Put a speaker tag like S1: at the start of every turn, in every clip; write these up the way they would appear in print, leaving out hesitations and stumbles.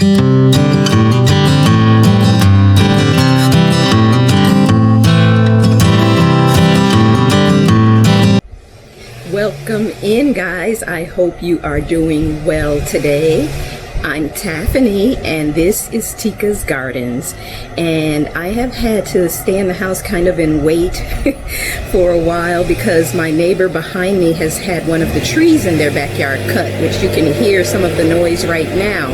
S1: Welcome in, guys. I hope you are doing well today. I'm Taffany and this is Tika's Gardens, and I have had to stay in the house kind of and wait for a while because my neighbor behind me has had one of the trees in their backyard cut, which you can hear some of the noise right now.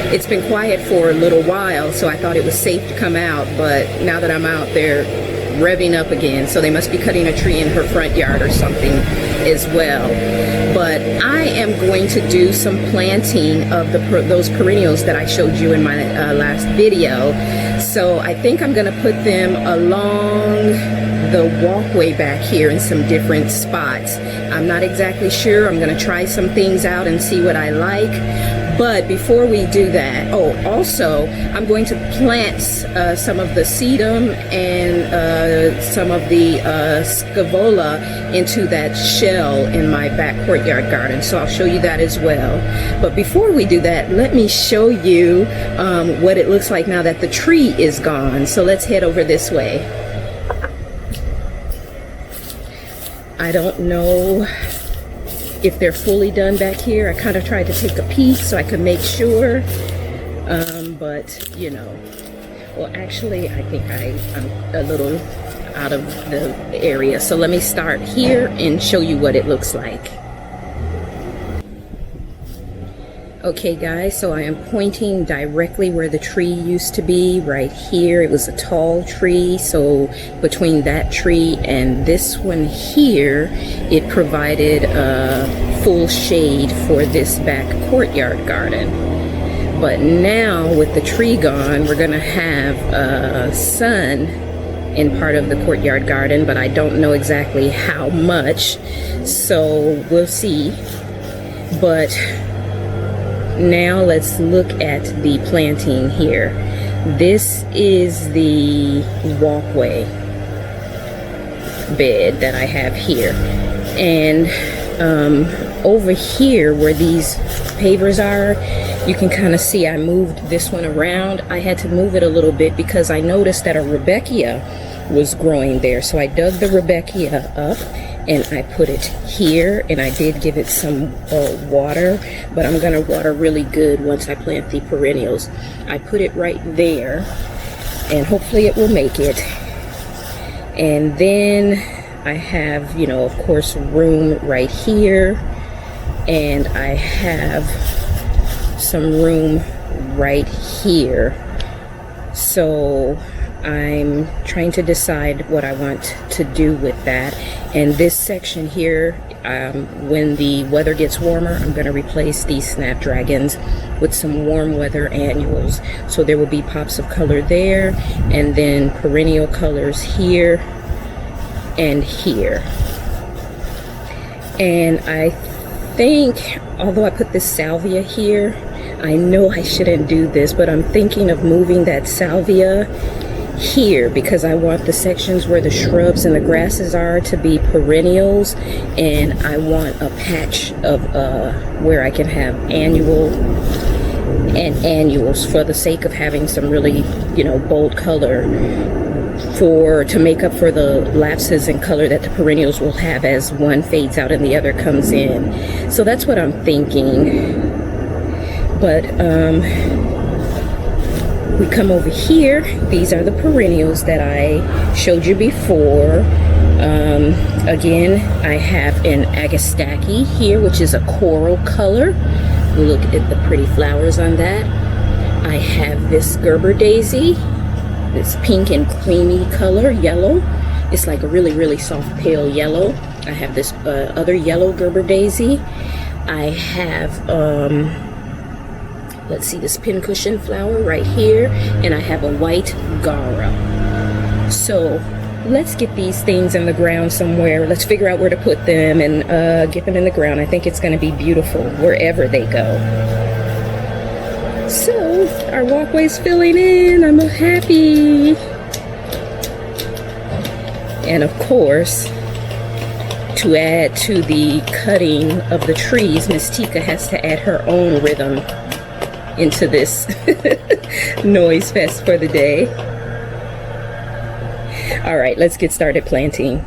S1: It's been quiet for a little while, so I thought it was safe to come out, but now that I'm out there revving up again, so they must be cutting a tree in her front yard or something as well. But I am going to do some planting of those perennials that I showed you in my last video. So I think I'm going to put them along the walkway back here in some different spots. I'm not exactly sure. I'm going to try some things out and see what I like. But before we do that, also I'm going to plant some of the sedum and some of the scaevola into that shell in my back courtyard garden. So I'll show you that as well. But before we do that, let me show you what it looks like now that the tree is gone. So let's head over this way. I don't know if they're fully done back here. I kind of tried to take a peek so I could make sure, but you know, well, actually I think I'm a little out of the area, so let me start here and show you what it looks like. Okay guys, so I am pointing directly where the tree used to be, right here. It was a tall tree, so between that tree and this one here, it provided full shade for this back courtyard garden. But now with the tree gone, we're gonna have sun in part of the courtyard garden, but I don't know exactly how much, so we'll see. But now let's look at the planting here. This is the walkway bed that I have here, and over here where these pavers are, you can kind of see I moved this one around. I had to move it a little bit because I noticed that a Rudbeckia was growing there, so I dug the Rudbeckia up and I put it here, and I did give it some water, but I'm gonna water really good once I plant the perennials. I put it right there and hopefully it will make it. And then I have, you know, of course, room right here, and I have some room right here. So I'm trying to decide what I want to do with that. And this section here, when the weather gets warmer, I'm going to replace these snapdragons with some warm weather annuals. So there will be pops of color there, and then perennial colors here and here. And I think, although I put this salvia here, I know I shouldn't do this, but I'm thinking of moving that salvia here because I want the sections where the shrubs and the grasses are to be perennials, and I want a patch of where I can have annual and annuals for the sake of having some really, you know, bold color to make up for the lapses in color that the perennials will have as one fades out and the other comes in. So that's what I'm thinking. But we come over here. These are the perennials that I showed you before. Again, I have an Agastaki here, which is a coral color. Look at the pretty flowers on that. I have this Gerber daisy, this pink and creamy color, yellow. It's like a really, really soft pale yellow. I have this other yellow Gerber daisy. I have let's see, this pincushion flower right here, and I have a white Gara. So let's get these things in the ground somewhere. Let's figure out where to put them and get them in the ground. I think it's going to be beautiful wherever they go. So our walkway's filling in. I'm happy. And of course, to add to the cutting of the trees, Miss Tika has to add her own rhythm into this noise fest for the day. All right, let's get started planting.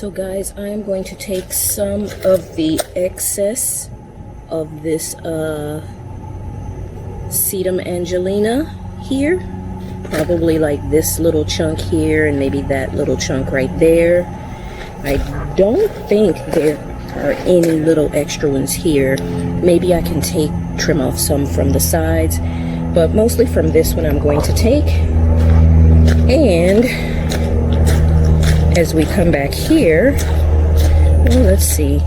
S1: So guys, I am going to take some of the excess of this Sedum Angelina here, probably like this little chunk here and maybe that little chunk right there. I don't think there are any little extra ones here. Maybe I can trim off some from the sides, but mostly from this one I'm going to take. And as we come back here, well, let's see,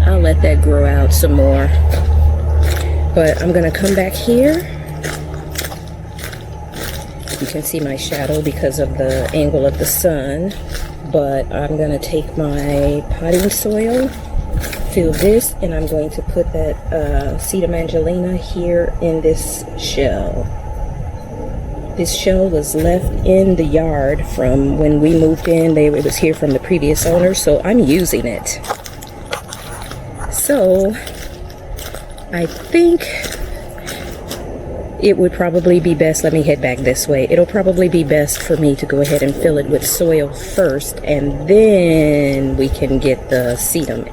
S1: I'll let that grow out some more. But I'm gonna come back here. You can see my shadow because of the angle of the sun. But I'm gonna take my potting soil, fill this, and I'm going to put that Sedum Angelina here in this shell. This shell was left in the yard from when we moved in. It was here from the previous owner, so I'm using it. So I think it would probably be best, let me head back this way. It'll probably be best for me to go ahead and fill it with soil first, and then we can get the sedum.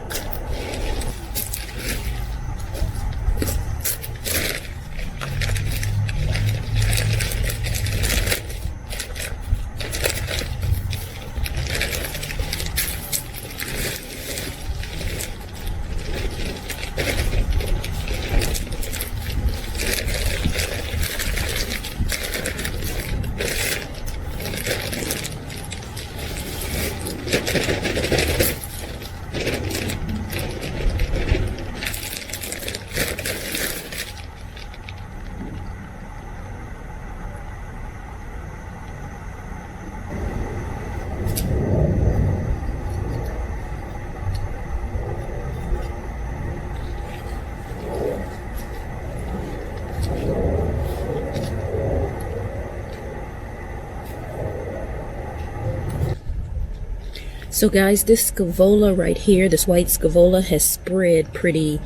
S1: So guys, this scavola right here, this white scavola has spread pretty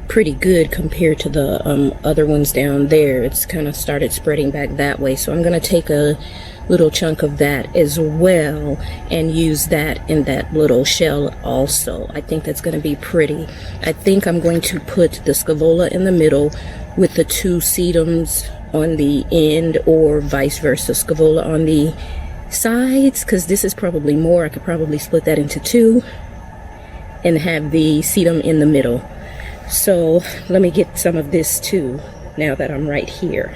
S1: good compared to the other ones down there. It's kind of started spreading back that way. So I'm going to take a little chunk of that as well and use that in that little shell also. I think that's going to be pretty. I think I'm going to put the scavola in the middle with the two sedums on the end, or vice versa, scavola on the sides, because this is probably more. I could probably split that into two and have the sedum in the middle. So let me get some of this too now that I'm right here.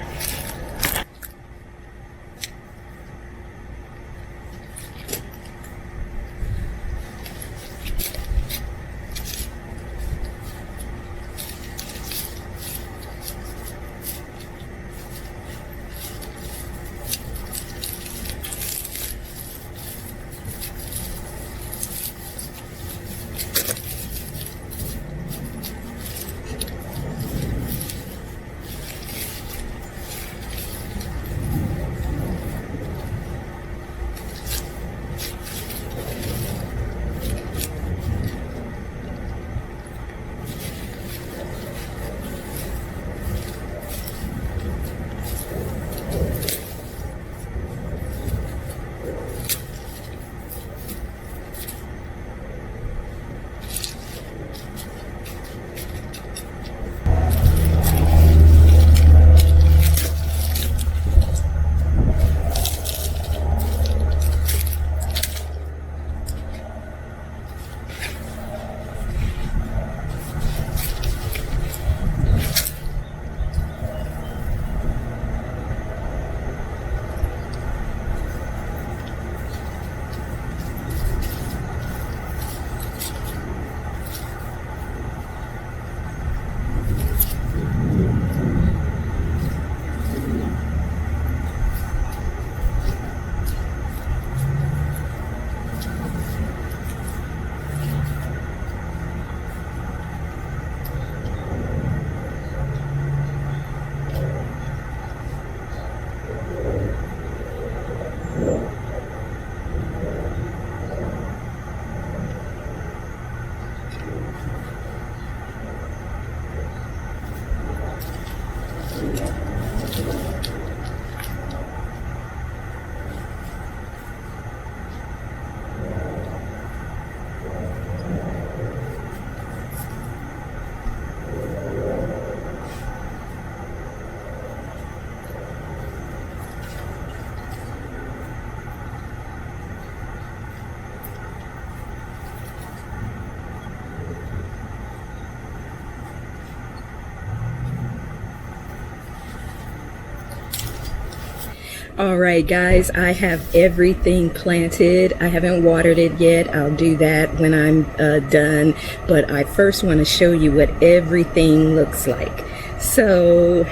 S1: All right, guys, I have everything planted. I haven't watered it yet. I'll do that when I'm done. But I first want to show you what everything looks like. So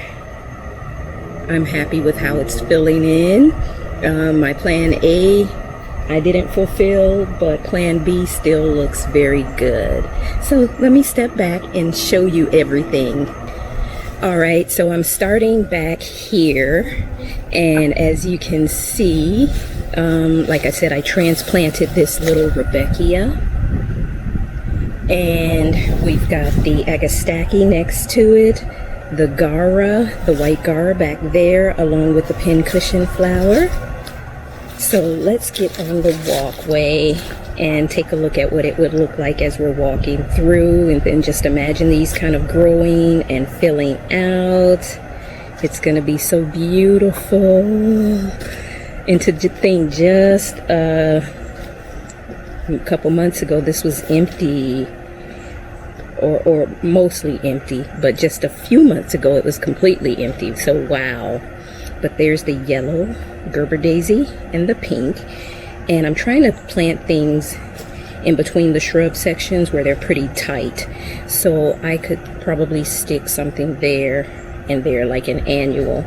S1: I'm happy with how it's filling in. My plan A, I didn't fulfill, but plan B still looks very good. So let me step back and show you everything. All right, so I'm starting back here, and as you can see, like I said, I transplanted this little Rebeckia, and we've got the Agastaki next to it, the Gara, the white Gara back there, along with the pincushion flower. So let's get on the walkway and take a look at what it would look like as we're walking through, and then just imagine these kind of growing and filling out. It's gonna be so beautiful. And to think, just a couple months ago this was empty, or mostly empty, but just a few months ago it was completely empty. So wow. But there's the yellow Gerber daisy and the pink. And I'm trying to plant things in between the shrub sections where they're pretty tight. So I could probably stick something there and there, like an annual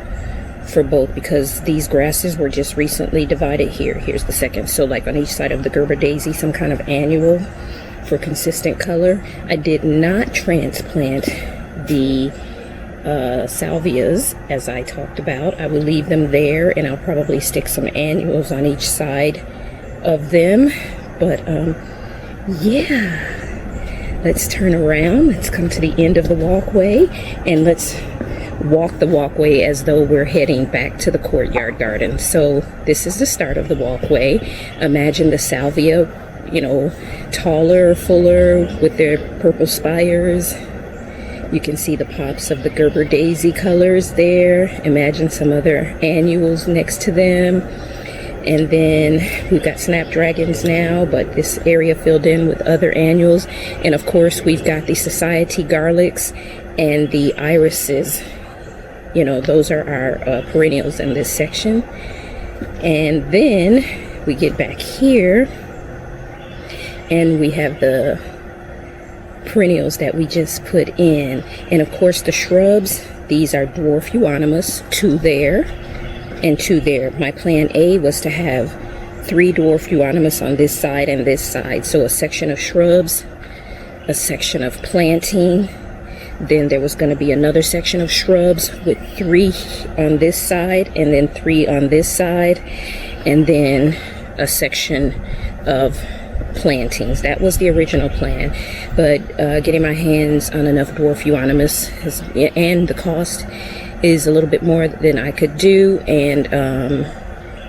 S1: for both, because these grasses were just recently divided here. Here's the second. So like on each side of the Gerber daisy, some kind of annual for consistent color. I did not transplant the salvias, as I talked about. I will leave them there, and I'll probably stick some annuals on each side of them. But yeah, let's turn around. Let's come to the end of the walkway, and let's walk the walkway as though we're heading back to the courtyard garden. So this is the start of the walkway. Imagine the salvia, you know, taller, fuller, with their purple spires. You can see the pops of the Gerber daisy colors there. Imagine some other annuals next to them. And then we've got snapdragons now, but this area filled in with other annuals. And of course, we've got the society garlics and the irises. You know, those are our perennials in this section. And then we get back here, and we have the perennials that we just put in. And of course, the shrubs, these are dwarf euonymus, 2 there and 2 there. My plan A was to have 3 dwarf euonymus on this side and this side. So a section of shrubs, a section of planting, then there was going to be another section of shrubs with 3 on this side and then 3 on this side, and then a section of plantings. That was the original plan, but getting my hands on enough dwarf euonymus and the cost is a little bit more than I could do, and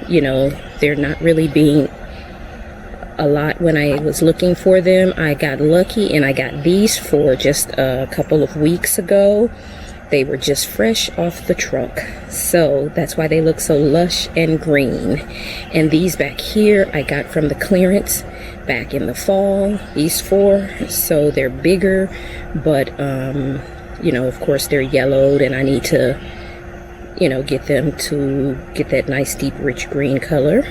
S1: you know, they're not really being a lot when I was looking for them. I got lucky and I got these for just a couple of weeks ago. They were just fresh off the truck, so that's why they look so lush and green. And these back here I got from the clearance back in the fall, these 4, so they're bigger, but you know, of course they're yellowed, and I need to, you know, get them to get that nice deep rich green color,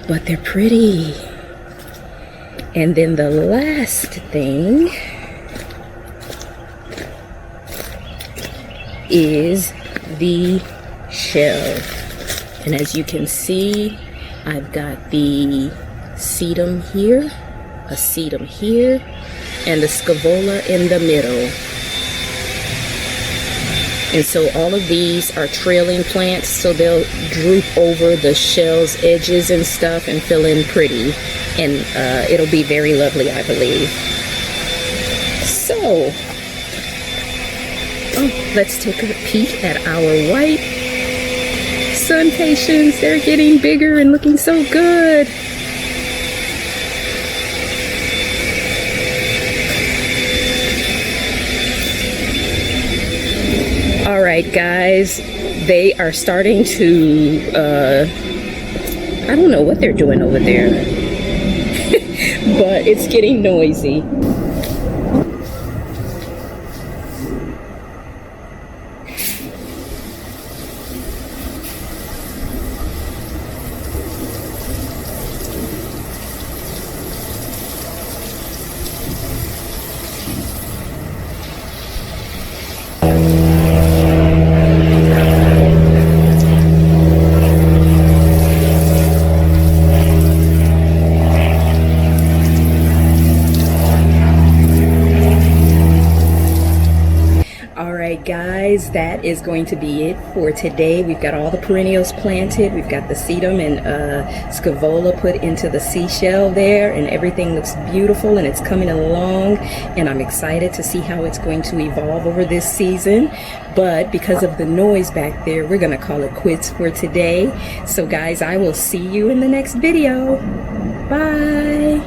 S1: but they're pretty. And then the last thing is the shell, and as you can see, I've got the sedum here, a sedum here, and the scavola in the middle. And so all of these are trailing plants, so they'll droop over the shell's edges and stuff and fill in pretty, and it'll be very lovely, I believe. So let's take a peek at our white sun patients. They're getting bigger and looking so good. All right, guys, they are starting to, I don't know what they're doing over there, but it's getting noisy. guys, that is going to be it for today. We've got all the perennials planted. We've got the sedum and scavola put into the seashell there, and everything looks beautiful and it's coming along, and I'm excited to see how it's going to evolve over this season. But because of the noise back there, we're gonna call it quits for today. So guys, I will see you in the next video. Bye.